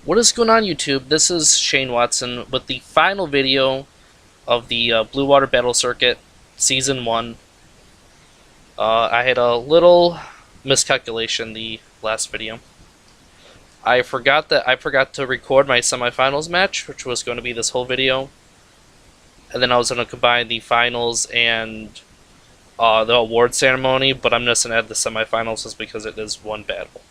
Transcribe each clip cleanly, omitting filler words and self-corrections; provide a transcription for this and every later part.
What is going on, YouTube? This is Shane Watson with the final video of the Blue Water Battle Circuit Season 1. I had a little miscalculation the last video. I forgot to record my semifinals match, which was going to be this whole video. And then I was going to combine the finals and the award ceremony, but I'm just going to add the semifinals just because it is one battle.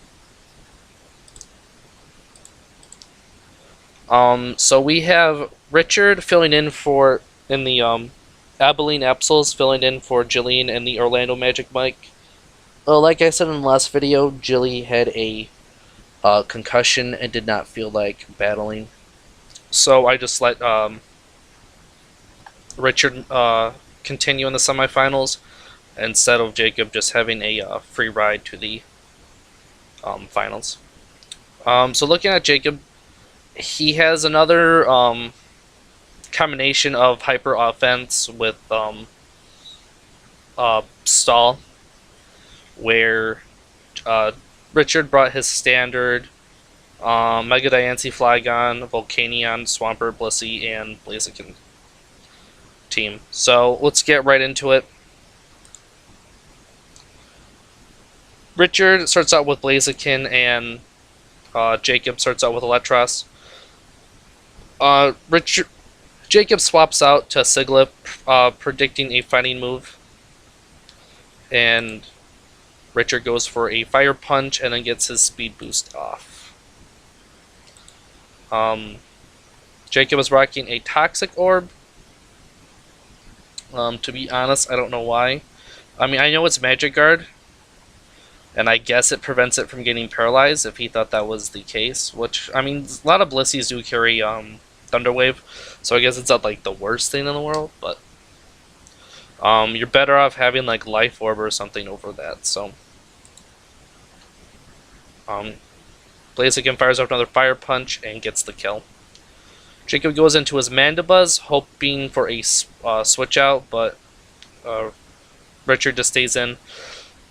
So we have Richard filling in in the Abilene Absols, filling in for Jillian and the Orlando Magic Mike. Like I said in the last video, Jilly had a concussion and did not feel like battling. So I just let Richard continue in the semifinals instead of Jacob just having a free ride to the finals. So looking at Jacob, he has another combination of hyper offense with stall, where Richard brought his standard Mega Diancie, Flygon, Volcanion, Swampert, Blissey, and Blaziken team. So let's get right into it. Richard starts out with Blaziken, and Jacob starts out with Electros. Jacob swaps out to Siglip, predicting a fighting move, and Richard goes for a Fire Punch and then gets his speed boost off. Jacob is rocking a Toxic Orb. To be honest, I don't know why. I mean, I know it's Magic Guard, and I guess it prevents it from getting paralyzed if he thought that was the case, which, I mean, a lot of Blissies do carry Thunder Wave, so I guess it's not like the worst thing in the world, but you're better off having like Life Orb or something over that. So Blaziken fires up another Fire Punch and gets the kill. Jacob goes into his Mandibuzz, hoping for a switch out, but Richard just stays in.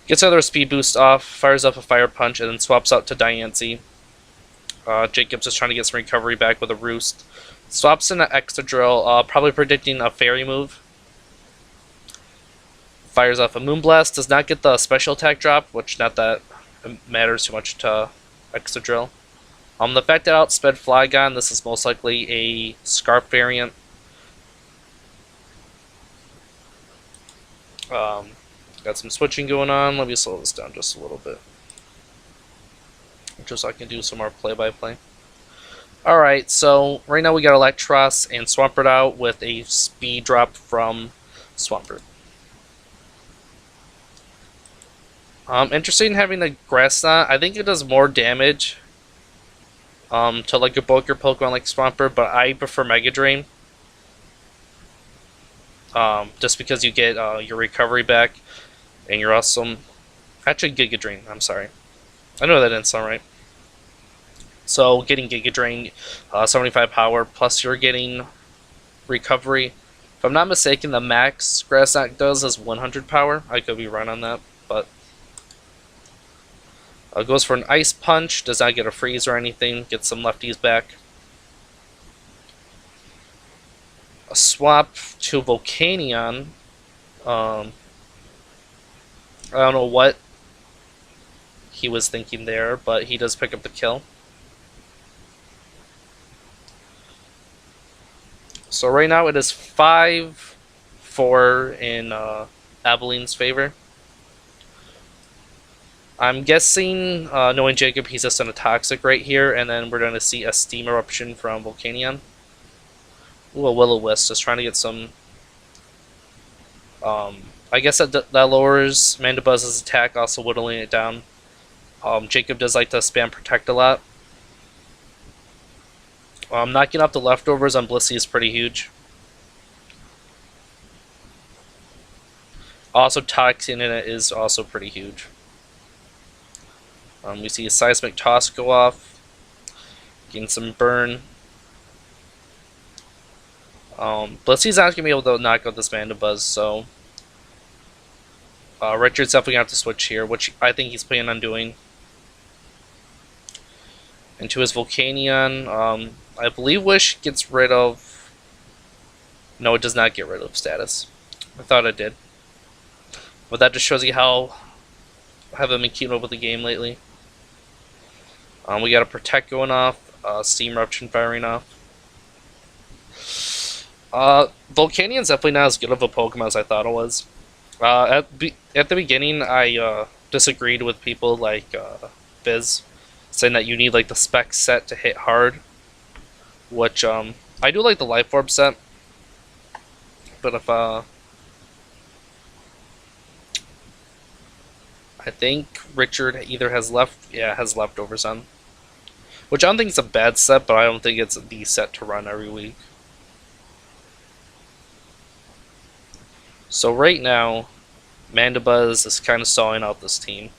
Gets another speed boost off, fires up a Fire Punch, and then swaps out to Diancie. Jacob's just trying to get some recovery back with a Roost. Swaps in an Excadrill, probably predicting a Fairy move. Fires off a Moonblast, does not get the special attack drop, which not that matters too much to Excadrill. The fact that outsped Flygon, this is most likely a Scarf variant. Got some switching going on. Let me slow this down just a little bit, just so I can do some more play-by-play. Alright, so right now we got Electros and Swampert out with a speed drop from Swampert. Interesting having the Grass Knot. I think it does more damage to like a bulkier Pokemon like Swampert, but I prefer Mega Drain. Just because you get your recovery back, and you're awesome. Actually, Giga Drain, I'm sorry. I know that didn't sound right. So, getting Giga Drain, 75 power, plus you're getting recovery. If I'm not mistaken, the max Grass Knot does is 100 power. I could be wrong on that, but goes for an Ice Punch, does not get a freeze or anything, gets some lefties back. A swap to Volcanion. I don't know what he was thinking there, but he does pick up the kill. So right now it is 5-4 in Abilene's favor. I'm guessing, knowing Jacob, he's just on a Toxic right here, and then we're going to see a Steam Eruption from Volcanion. Ooh, a Will-O-Wisp, just trying to get some... I guess that lowers Mandibuzz's attack, also whittling it down. Jacob does like to spam Protect a lot. Knocking off the leftovers on Blissey is pretty huge. Also, Toxin in it is also pretty huge. We see a Seismic Toss go off, getting some burn. Blissey's not going to be able to knock out this Mandibuzz, so Richard's definitely going to have to switch here, which I think he's planning on doing. Into his Volcanion. I believe Wish gets rid of... No, it does not get rid of status. I thought it did. But that just shows you how I haven't been keeping up with the game lately. We got a Protect going off, Steam Eruption firing off. Volcanion's definitely not as good of a Pokemon as I thought it was. At the beginning, I disagreed with people like Biz, saying that you need like the spec set to hit hard, which I do like the Life Orb set, but if I think Richard either has leftovers on, which I don't think it's a bad set, but I don't think it's the set to run every week. So right now, Mandibuzz is kind of sawing out this team.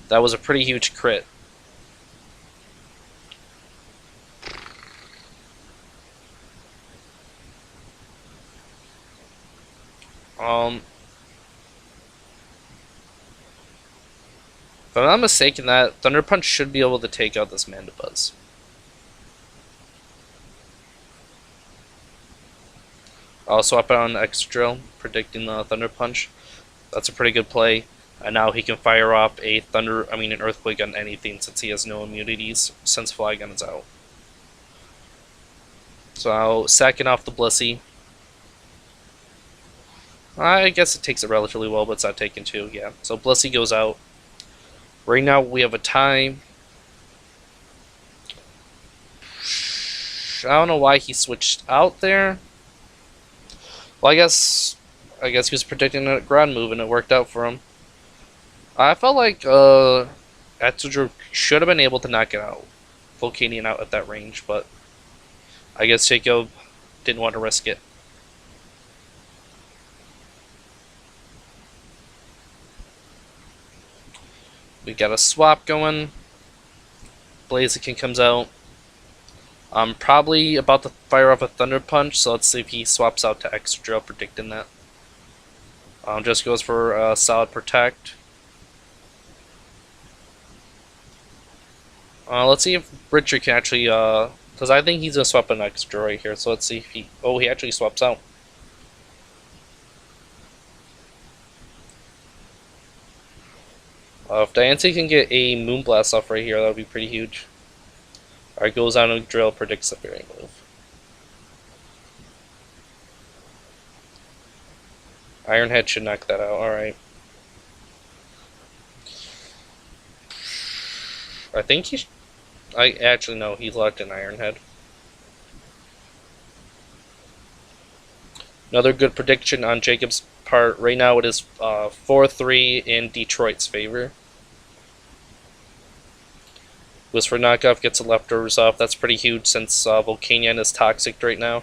That was a pretty huge crit. If I'm not mistaken, that Thunder Punch should be able to take out this Mandibuzz. I'll swap it on Excadrill, predicting the Thunder Punch. That's a pretty good play. And now he can fire off an Earthquake on anything since he has no immunities since Flygon is out. So I'll second off the Blissey. I guess it takes it relatively well, but it's not taken two, yeah. So Blissey goes out. Right now we have a tie. I don't know why he switched out there. Well, I guess he was predicting a ground move and it worked out for him. I felt like Excadrill should have been able to knock it out, Volcanion out at that range, but I guess Jacob didn't want to risk it. We got a swap going. Blaziken comes out. I'm probably about to fire off a Thunder Punch, so let's see if he swaps out to Excadrill, predicting that. Just goes for a solid Protect. Let's see if Richard can actually, because I think he's going to swap an Excadrill right here, so let's see if he... Oh, he actually swaps out. If Diancie can get a Moonblast off right here, that would be pretty huge. Alright, goes on a drill, predicts the Fairy move. Iron Head should knock that out, alright. I think he... I actually know he's locked in Iron Head. Another good prediction on Jacob's part. Right now it is 4-3 in Detroit's favor. Whisper Knockoff gets the leftovers off. That's pretty huge since Volcanion is toxic right now.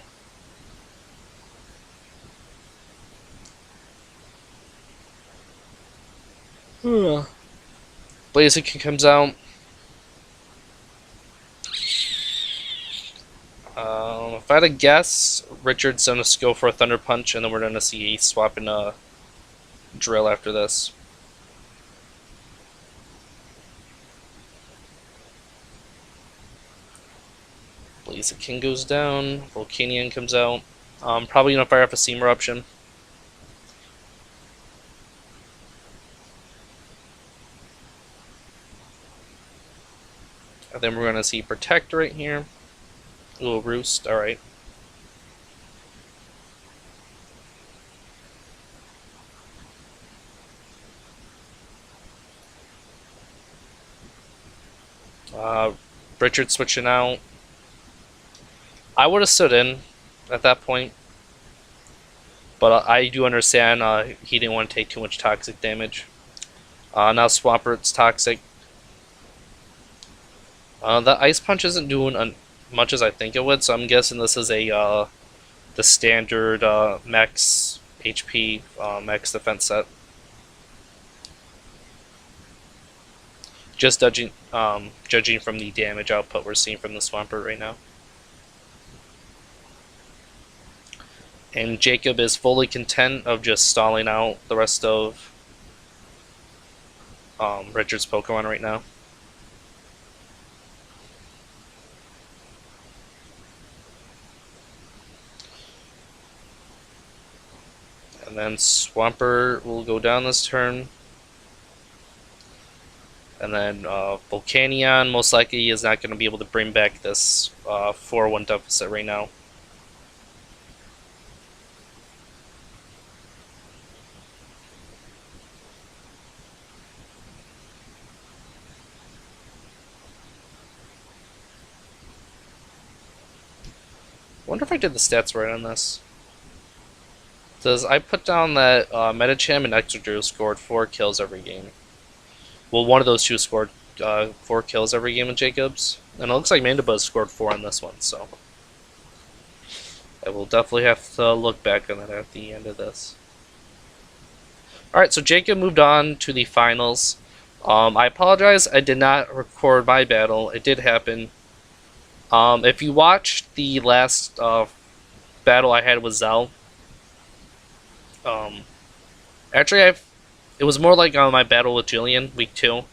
Blaziken comes out. If I had to guess, Richard's going to go for a Thunder Punch, and then we're going to see Ace swapping a Drill after this. Blaziken goes down. Volcanion comes out. Probably going to fire off a Steam Eruption. And then we're going to see Protect right here. Ooh, Roost, alright. Richard switching out. I would have stood in at that point. But I do understand he didn't want to take too much toxic damage. Now Swampert's toxic. The Ice Punch isn't doing much as I think it would, so I'm guessing this is a the standard max HP, max defense set. Just judging from the damage output we're seeing from the Swampert right now. And Jacob is fully content of just stalling out the rest of Richard's Pokemon right now. And then Swampert will go down this turn. And then Volcanion most likely is not going to be able to bring back this 4-1 deficit right now. Wonder if I did the stats right on this. Does I put down that Medicham and Excadrill scored 4 kills every game? Well, one of those two scored 4 kills every game with Jacobs, and it looks like Mandibuzz scored 4 on this one. So I will definitely have to look back on that at the end of this. All right, so Jacob moved on to the finals. I apologize, I did not record my battle. It did happen. If you watched the last battle I had with Zell, actually it was more like my battle with Jillian, week 2,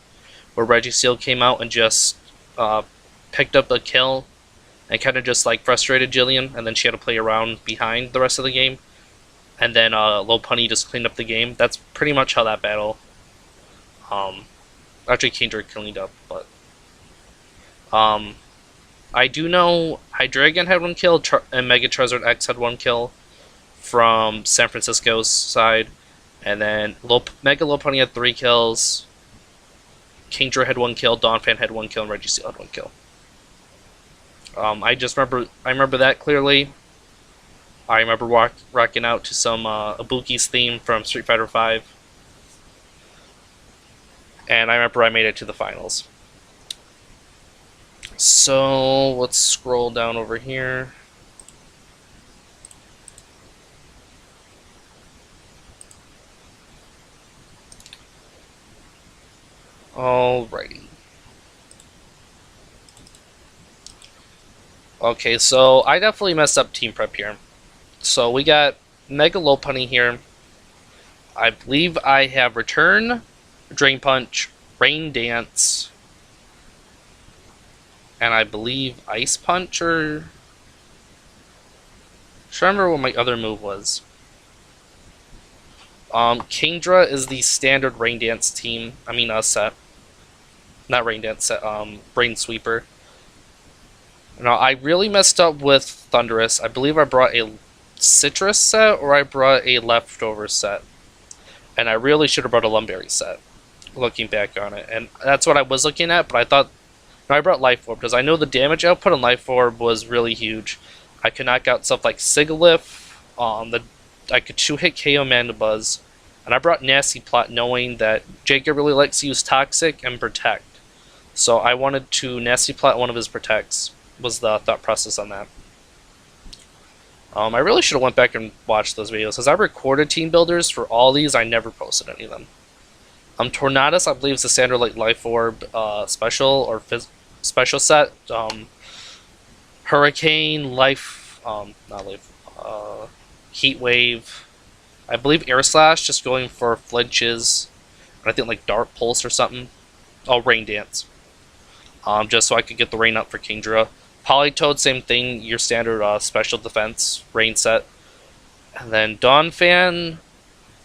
where Registeel came out and just picked up a kill and kind of just like frustrated Jillian, and then she had to play around behind the rest of the game, and then Lopunny just cleaned up the game. That's pretty much how that battle actually Kingdra cleaned up, but I do know Hydreigon had 1 kill, and Mega Charizard X had 1 kill from San Francisco's side, and then Mega Lopunny had 3 kills, Kingdra had 1 kill, Donphan had 1 kill, and Registeel had 1 kill. I remember that clearly. I remember rocking out to some Ibuki's theme from Street Fighter V, and I remember I made it to the finals. So let's scroll down over here. Alrighty. Okay, so I definitely messed up team prep here. So we got Mega Lopunny here. I believe I have Return, Drain Punch, Rain Dance, and I believe Ice Punch, or... I'm trying to remember what my other move was. Kingdra is the standard Rain Dance team. I mean, set. Not Rain Dance set, Brain Sweeper. Now, I really messed up with Thundurus. I believe I brought a Citrus set, or I brought a Leftover set. And I really should have brought a Lumberry set, looking back on it. And that's what I was looking at, but I thought... No, I brought Life Orb, because I know the damage output on Life Orb was really huge. I could knock out stuff like Sigilyph, I could 2-hit KO Mandibuzz, and I brought Nasty Plot knowing that Jacob really likes to use Toxic and Protect. So I wanted to Nasty Plot one of his Protects, was the thought process on that. I really should have went back and watched those videos, because I recorded team builders for all these. I never posted any of them. Tornadus, I believe, is the standard like Life Orb special or special set. Hurricane, Life, not Life, Heat Wave. I believe Air Slash, just going for flinches. And I think like Dark Pulse or something. Oh, Rain Dance. Just so I could get the rain up for Kingdra. Politoed, same thing, your standard special defense rain set. And then Donphan.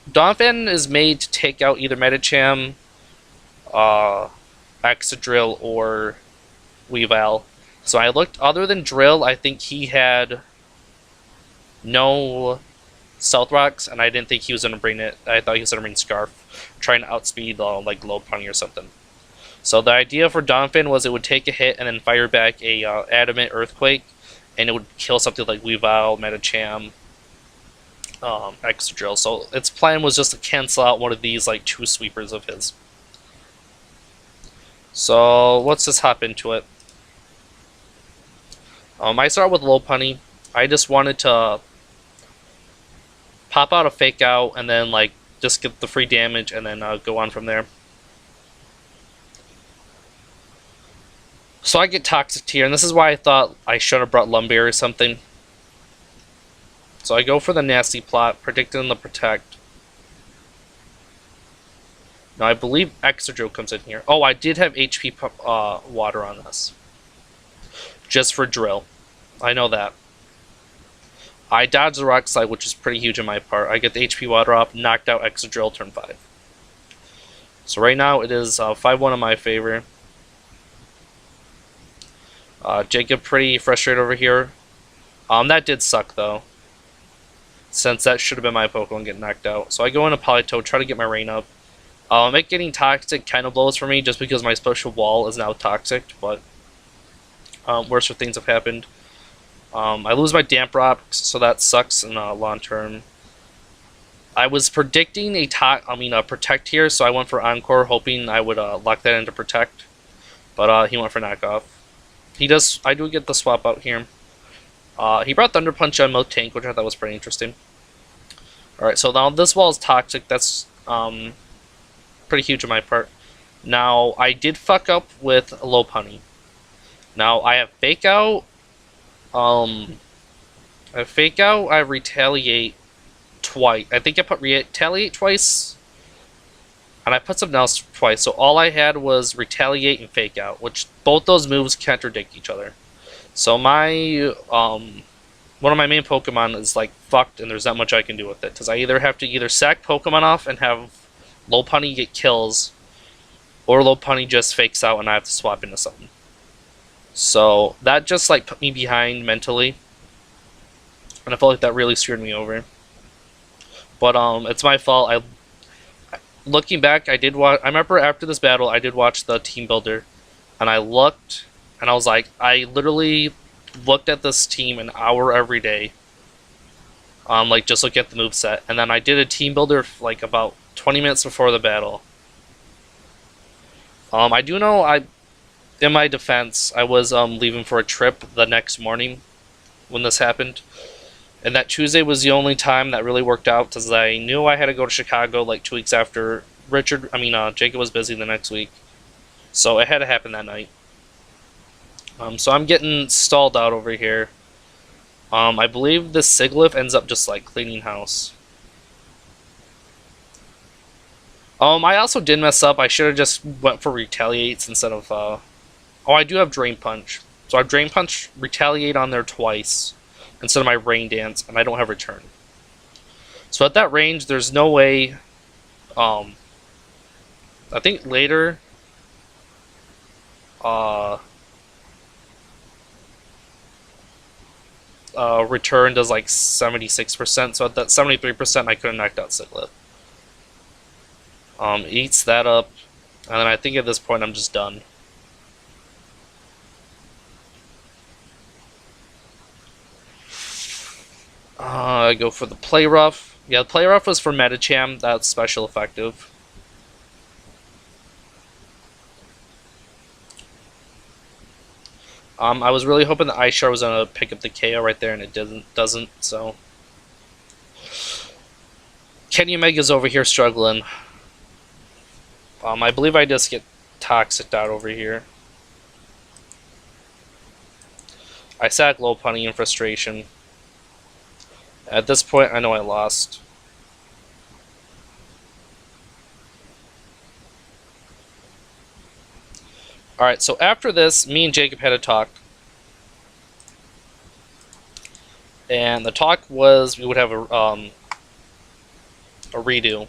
Donphan is made to take out either Medicham, Excadrill, or Weavile. So I looked, other than Drill, I think he had no Stealth Rocks, and I didn't think he was going to bring it. I thought he was going to bring Scarf, trying to outspeed like Lopunny or something. So the idea for Donphan was it would take a hit and then fire back a Adamant Earthquake, and it would kill something like Weavile, Medicham, Excadrill. So its plan was just to cancel out one of these like 2 sweepers of his. So let's just hop into it. I start with Lopunny. I just wanted to pop out a Fake Out and then like just get the free damage and then go on from there. So I get Toxic Tier, and this is why I thought I should have brought Lumberry or something. So I go for the Nasty Plot, predicting the Protect. Now I believe Extra comes in here. Oh, I did have HP water on this. Just for drill. I know that. I dodged the rock slide, which is pretty huge on my part. I get the HP water off, knocked out Extra Drill turn 5. So right now it is 5-1 in my favor. Jacob pretty frustrated over here. That did suck though, since that should have been my Pokemon getting knocked out. So I go into Politoed, try to get my rain up. It getting toxic kind of blows for me just because my special wall is now toxic, but worse things have happened. I lose my Damp Rocks, so that sucks in long term. I was predicting a Protect here, so I went for Encore, hoping I would lock that into Protect, but he went for Knockoff. I do get the swap out here. He brought Thunder Punch on Tank, which I thought was pretty interesting. Alright, so now this wall is toxic. That's pretty huge on my part. Now, I did fuck up with Lopunny. Now, I have Fake Out. I Retaliate twice. I think I put Retaliate twice. And I put something else twice. So all I had was Retaliate and Fake Out, which both those moves contradict each other. So my one of my main Pokemon is like fucked, and there's not much I can do with it, because I either have to sack Pokemon off and have Lopunny get kills, or Lopunny just fakes out and I have to swap into something. So that just like put me behind mentally, and I felt like that really screwed me over. But it's my fault. Looking back, I remember after this battle, I did watch the team builder, and I looked, and I was like, I literally looked at this team an hour every day. Like just look at the moveset, and then I did a team builder like about 20 minutes before the battle. I do know in my defense, I was leaving for a trip the next morning when this happened. And that Tuesday was the only time that really worked out, because I knew I had to go to Chicago like 2 weeks after Jacob was busy the next week. So it had to happen that night. So I'm getting stalled out over here. I believe this Sigilyph ends up just like cleaning house. I also did mess up. I should have just went for Retaliates instead of oh, I do have Drain Punch. So I have Drain Punch, Retaliate on there twice instead of my Rain Dance, and I don't have Return. So at that range, there's no way. I think later. Return does like 76%, so at that 73%, I could have knocked out Sigilyph. Eats that up, and then I think at this point I'm just done. I go for the Play Rough. Yeah, the Play Rough was for Medicham. That's special effective. I was really hoping the Ice Shard was gonna pick up the KO right there, and it doesn't. So Kenny Omega's over here struggling. I believe I just get Toxic out over here. I sack Lopunny in frustration. At this point, I know I lost. Alright, so after this, me and Jacob had a talk. And the talk was we would have a redo.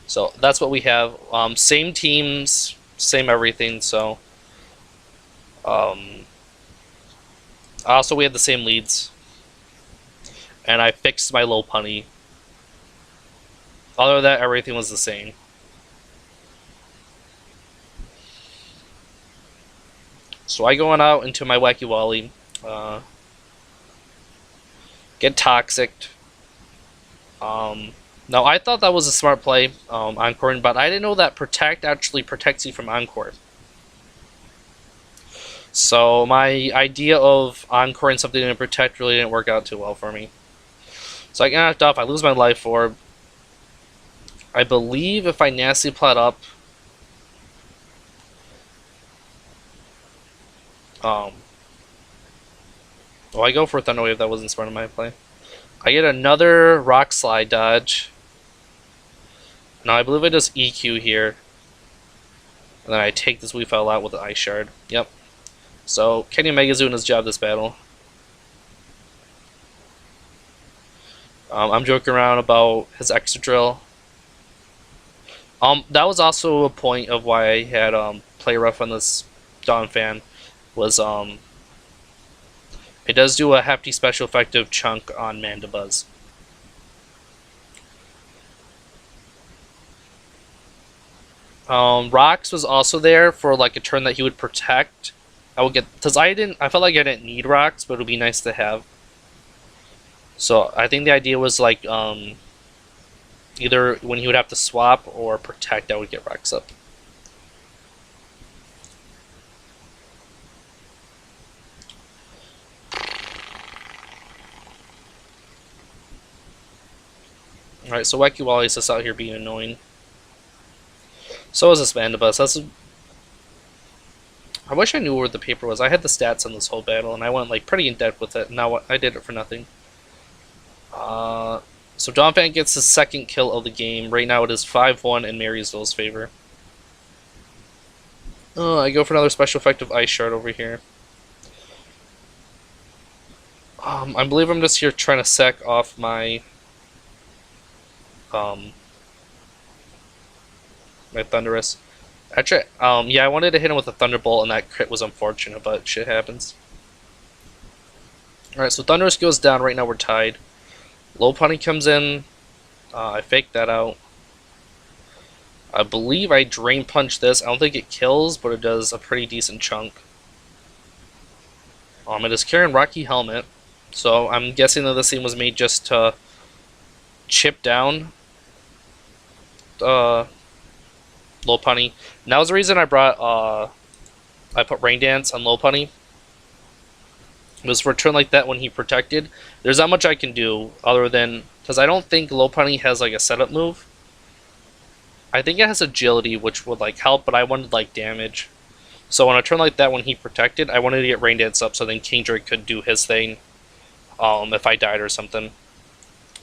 So that's what we have. Same teams, same everything, so also we had the same leads. And I fixed my Lopunny. Other than that, everything was the same. So I go on out into my Wacky Wally, get Toxic. Now I thought that was a smart play, Encoring, but I didn't know that Protect actually protects you from Encore. So my idea of Encoring something to Protect really didn't work out too well for me. So I get knocked off, I lose my Life Orb. I believe if I Nasty Plot up, oh, I go for Thunder Wave. That wasn't smart in my play. I get another rock slide dodge. Now I believe I just EQ here. And then I take this Weefile out with the Ice Shard. Yep. So Kenny Omega's doing his job this battle. I'm joking around about his Extra Drill. That was also a point of why I had play rough on this Donphan. Was it does do a hefty special effective chunk on Mandibuzz. Rocks was also there for like a turn that he would protect. I would get, because I felt like I didn't need rocks, but it would be nice to have. So I think the idea was like either when he would have to swap or protect, I would get rocks up. Alright, so Wacky Wally's just out here being annoying. So is this Mandibuzz. I wish I knew where the paper was. I had the stats on this whole battle, and I went like pretty in depth with it. Now I did it for nothing. So Donphan gets his second kill of the game. Right now it is 5-1 in Marysville's favor. I go for another special effective Ice Shard over here. I believe I'm just here trying to sack off my my Thunderous. Actually, yeah, I wanted to hit him with a Thunderbolt, and that crit was unfortunate, but shit happens. Alright, so Thunderous goes down. Right now we're tied. Lopunny comes in. I faked that out. I believe I Drain Punch this. I don't think it kills, but it does a pretty decent chunk. It is carrying Rocky Helmet, so I'm guessing that this thing was made just to chip down Lopunny. And that was the reason I brought I put Rain Dance on Lopunny. It was for a turn like that when he protected. There's not much I can do other than, because I don't think Lopunny has like a setup move. I think it has agility, which would like help, but I wanted like damage. So on a turn like that when he protected, I wanted to get Rain Dance up so then Kingdra could do his thing if I died or something.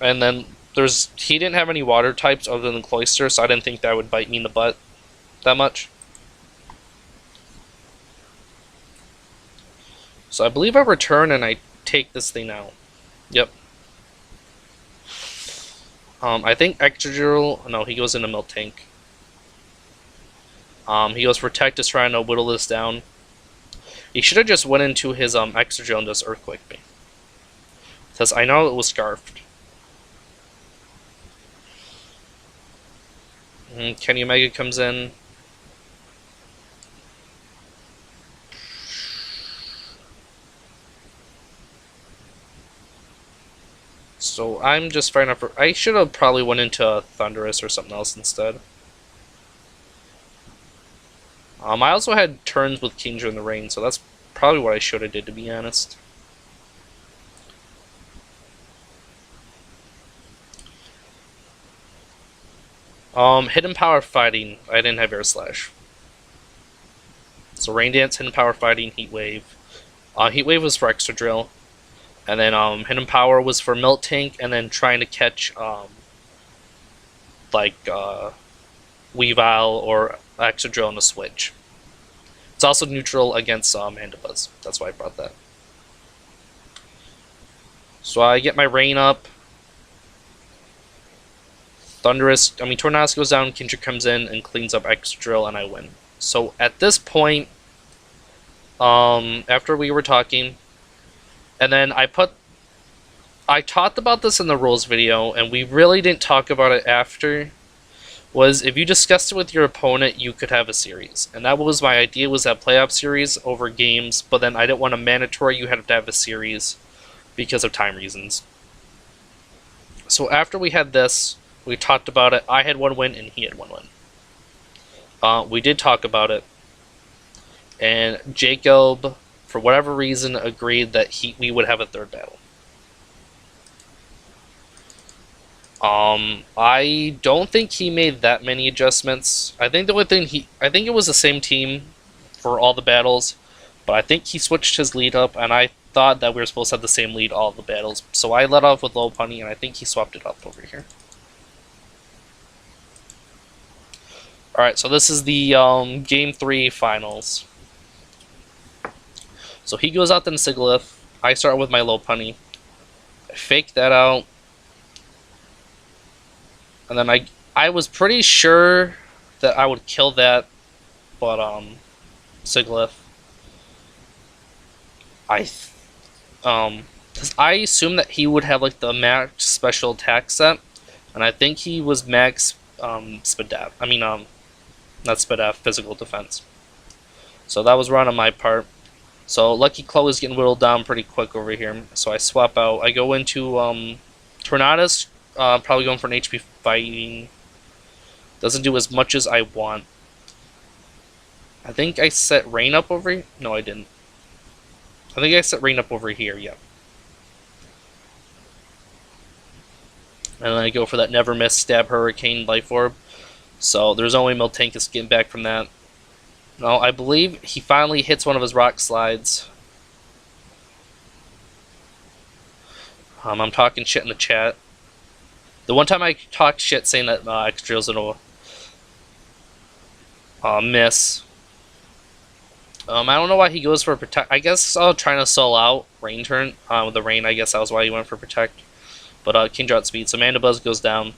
And then he didn't have any water types other than Cloyster, so I didn't think that would bite me in the butt that much. So I believe I return and I take this thing out. Yep. I think Extra Drill. No, he goes into Miltank. He goes Protect, is trying to whittle this down. He should have just went into his Extra Drill and just Earthquake me, because I know it was Scarfed. Kenny Omega comes in. So I'm just firing up for... I should have probably went into Thunderous or something else instead. I also had turns with Kingdra in the rain, so that's probably what I should have did, to be honest. Hidden Power Fighting. I didn't have Air Slash. So Rain Dance, Hidden Power Fighting, Heat Wave. Heat Wave was for Extra Drill. And then Hidden Power was for Miltank, and then trying to catch Weavile or Extra Drill on the switch. It's also neutral against Mandibuzz. That's why I brought that. So I get my rain up. Tornadus goes down, Kingdra comes in and cleans up Extra Drill, and I win. So at this point, after we were talking, and then I talked about this in the rules video, and we really didn't talk about it after, was if you discussed it with your opponent, you could have a series. And that was my idea, was that playoff series over games, but then I didn't want a mandatory, you had to have a series because of time reasons. So after we had this, we talked about it. I had one win and he had one win. We did talk about it, and Jacob, for whatever reason, agreed that we would have a third battle. I don't think he made that many adjustments. I think the only thing I think it was the same team for all the battles, but I think he switched his lead up, and I thought that we were supposed to have the same lead all the battles. So I led off with Lopunny, and I think he swapped it up over here. Alright, so this is the Game 3 finals. So he goes out to Sigilyph. I start with my Lopunny. I fake that out. And then I was pretty sure that I would kill that, but Sigilyph. Cause I assumed that he would have like the max special attack set, and I think he was max Spadaf. I mean not Spadaf, physical defense. So that was wrong on my part. So Lucky Claw is getting whittled down pretty quick over here. So I swap out. I go into Tornadus, probably going for an HP fighting. Doesn't do as much as I want. I think I set Rain up over here. No, I didn't. I think I set Rain up over here, yeah. And then I go for that Never Miss Stab Hurricane Life Orb. So there's only Miltankus getting back from that. No, I believe he finally hits one of his rock slides. I'm talking shit in the chat. The one time I talked shit saying that X-Drill's gonna miss. I don't know why he goes for Protect. I guess trying to sell out Rain turn. With the Rain, I guess that was why he went for Protect. But Kingdra outspeed, so Mandibuzz goes down.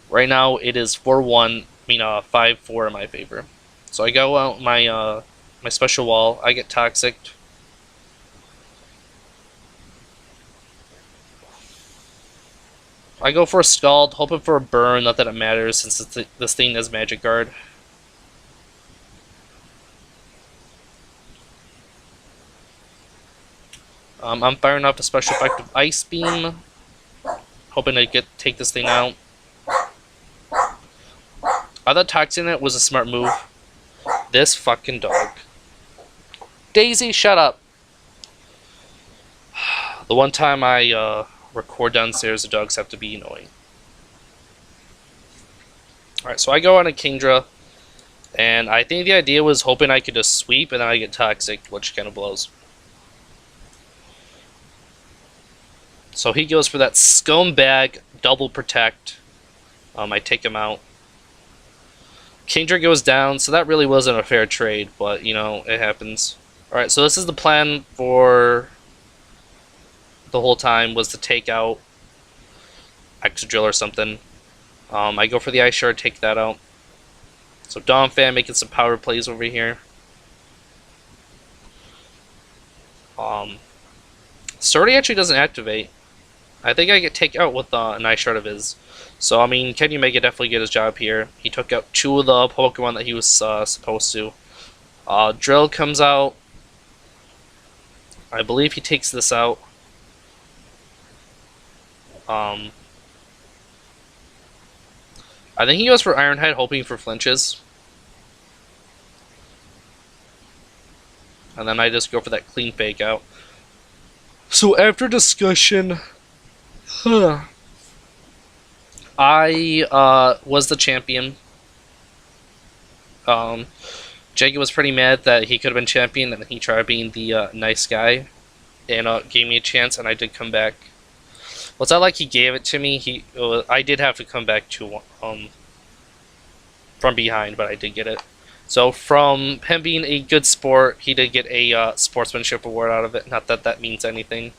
Right now it is 4-1. I mean 5-4 in my favor. So I go out my my special wall. I get Toxic. I go for a Scald, hoping for a burn. Not that it matters since this thing is Magic Guard. I'm firing off a special effect of Ice Beam, hoping to take this thing out. I thought Toxin it was a smart move. This fucking dog. Daisy, shut up! The one time I record downstairs, the dogs have to be annoying. Alright, so I go on a Kingdra, and I think the idea was hoping I could just sweep, and then I get Toxic, which kind of blows. So he goes for that scumbag double protect. I take him out. Kingdra goes down, so that really wasn't a fair trade, but you know, it happens. Alright, so this is the plan for the whole time, was to take out X-Drill or something. I go for the Ice Shard, take that out. So Donphan making some power plays over here. Sturdy actually doesn't activate. I think I get take out with an Ice Shard of his. So, I mean, Kenny Omega definitely get his job here. He took out 2 of the Pokemon that he was supposed to. Drill comes out. I believe he takes this out. I think he goes for Ironhead, hoping for flinches. And then I just go for that clean fake out. So after discussion, I was the champion. Jake was pretty mad that he could have been champion, and he tried being the nice guy, and gave me a chance, and I did come back. Well, it's not like he gave it to me. I did have to come back to from behind, but I did get it. So from him being a good sport, he did get a sportsmanship award out of it. Not that that means anything.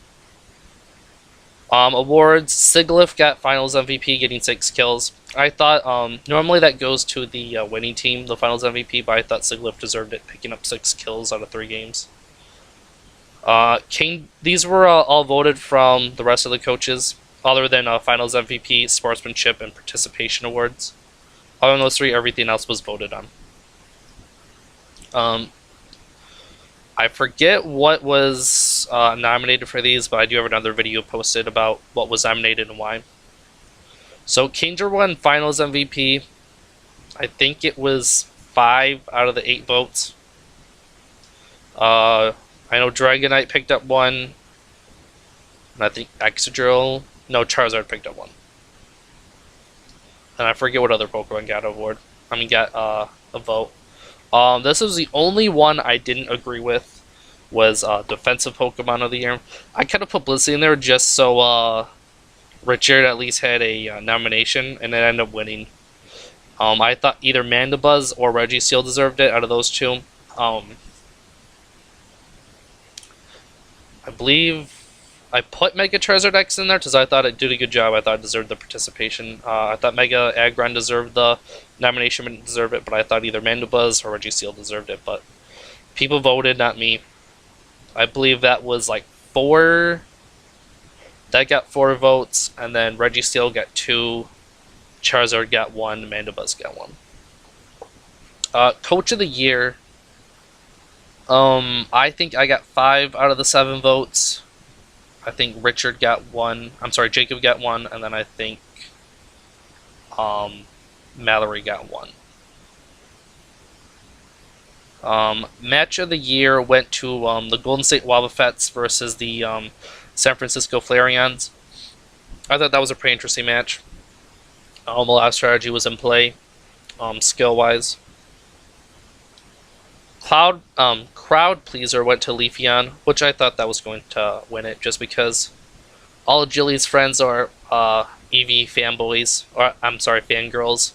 Awards, Sigilyph got Finals MVP, getting 6 kills. I thought, normally that goes to the winning team, the Finals MVP, but I thought Sigilyph deserved it, picking up 6 kills out of 3 games. These were all voted from the rest of the coaches, other than Finals MVP, Sportsmanship, and Participation Awards. Other than those 3, everything else was voted on. I forget what was nominated for these, but I do have another video posted about what was nominated and why. So Kingdra won Finals MVP. I think it was 5 out of the 8 votes. I know Dragonite picked up 1. And I think Excadrill... No, Charizard picked up 1. And I forget what other Pokemon got an award. Got a vote. This was the only one I didn't agree with. was Defensive Pokemon of the Year. I kind of put Bwbc in there just so Richard at least had a nomination, and it ended up winning. I thought either Mandibuzz or Registeel deserved it out of those two. I believe I put Mega Charizard X in there because I thought it did a good job. I thought it deserved the participation. I thought Mega Aggron deserved the nomination, but didn't deserve it. But I thought either Mandibuzz or Registeel deserved it. But people voted, not me. I believe that was like 4. That got 4 votes, and then Registeel got 2. Charizard got 1. Mandibuzz got 1. Coach of the Year. I think I got 5 out of the 7 votes. I think Richard got 1. I'm sorry, Jacob got 1, and then I think Mallory got 1. Match of the Year went to the Golden State Wobbuffets versus the San Francisco Flareons. I thought that was a pretty interesting match. A lot of strategy was in play, skill-wise. Crowd Pleaser went to Leafeon, which I thought that was going to win it, just because all of Jilly's friends are EV fanboys, or I'm sorry, fangirls,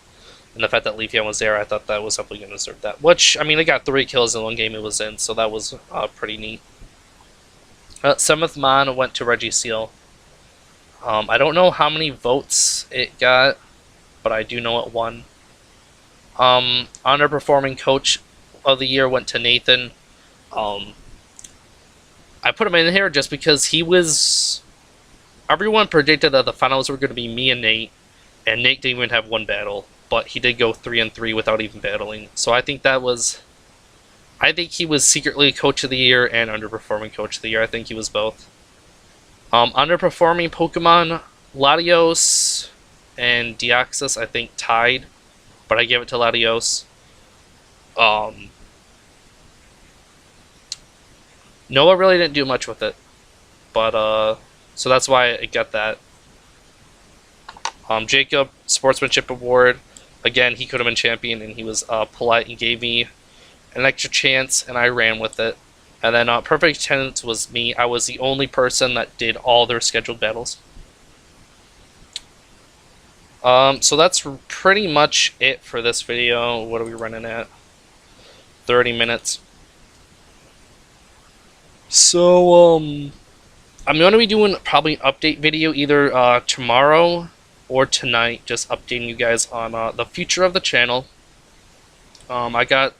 and the fact that Leafeon was there, I thought that was definitely going to deserve that. Which, I mean, they got 3 kills in one game it was in, so that was pretty neat. 7th Mon went to Registeel. I don't know how many votes it got, but I do know it won. Underperforming Coach of the Year went to Nathan. I put him in here just because he was... Everyone predicted that the finals were going to be me and Nate didn't even have 1 battle, but he did go 3-3 without even battling. So I think that was... I think he was secretly Coach of the Year and underperforming Coach of the Year. I think he was both. Underperforming Pokemon, Latios and Deoxys, I think, tied, but I gave it to Latios. Noah really didn't do much with it, but so that's why it got that. Jacob, Sportsmanship Award. Again, he could have been champion, and he was polite and gave me an extra chance, and I ran with it. And then Perfect Attendance was me. I was the only person that did all their scheduled battles. So that's pretty much it for this video. What are we running at? 30 minutes. So, I'm going to be doing probably an update video either tomorrow or tonight, just updating you guys on the future of the channel. I've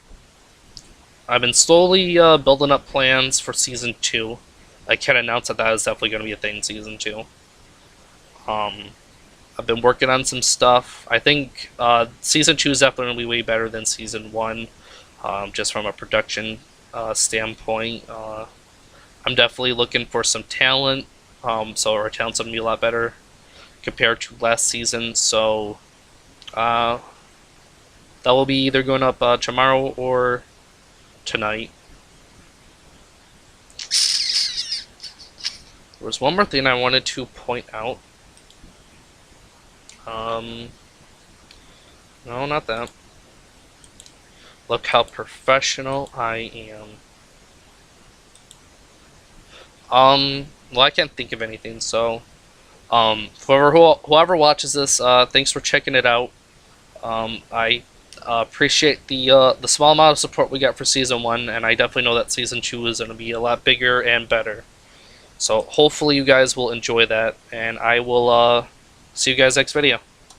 been slowly building up plans for Season 2. I can announce that is definitely going to be a thing in Season 2. I've been working on some stuff. I think Season 2 is definitely going to be way better than Season 1, just from a production standpoint. I'm definitely looking for some talent, so our talent's going to be a lot better compared to last season. So that will be either going up tomorrow or tonight. There was one more thing I wanted to point out. No, not that. Look how professional I am. Well, I can't think of anything, so whoever watches this, thanks for checking it out. I appreciate the small amount of support we got for Season 1, and I definitely know that Season 2 is going to be a lot bigger and better. So hopefully you guys will enjoy that, and I will see you guys next video.